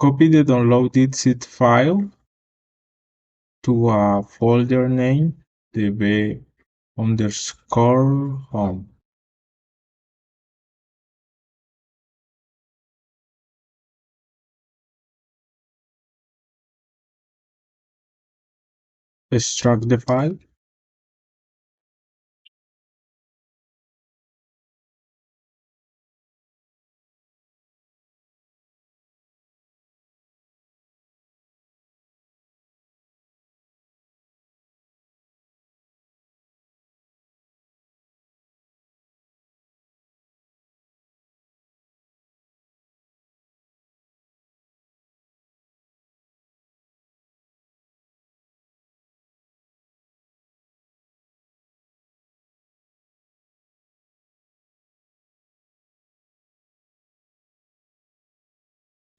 Copy the downloaded zip file to a folder named db_home. Extract the file.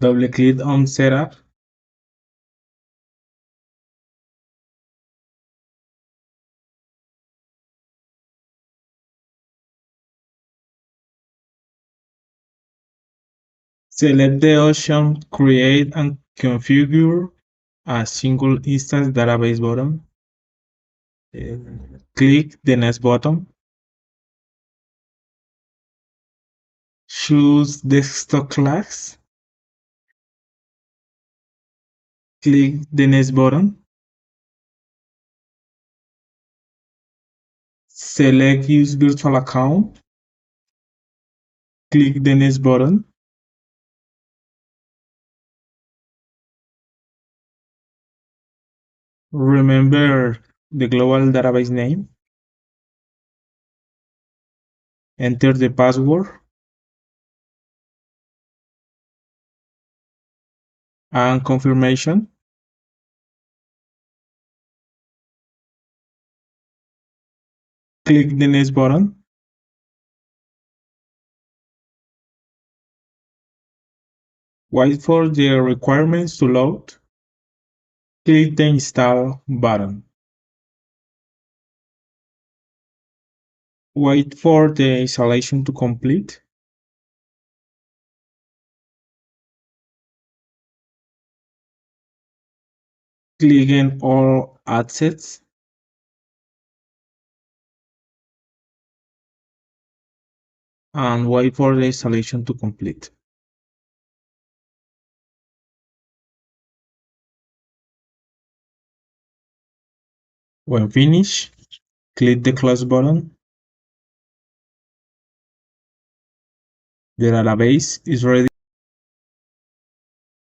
Double-click on Setup. Select the option Create and configure a single instance database button. Click the Next button. Choose Desktop class. Click the Next button. Select Use Virtual Account. Click the Next button. Remember the global database name. Enter the password and confirmation. Click the Next button. Wait for the requirements to load. Click the Install button. Wait for the installation to complete. Click on All Assets. And wait for the installation to complete. When finished, click the Close button. The database is ready.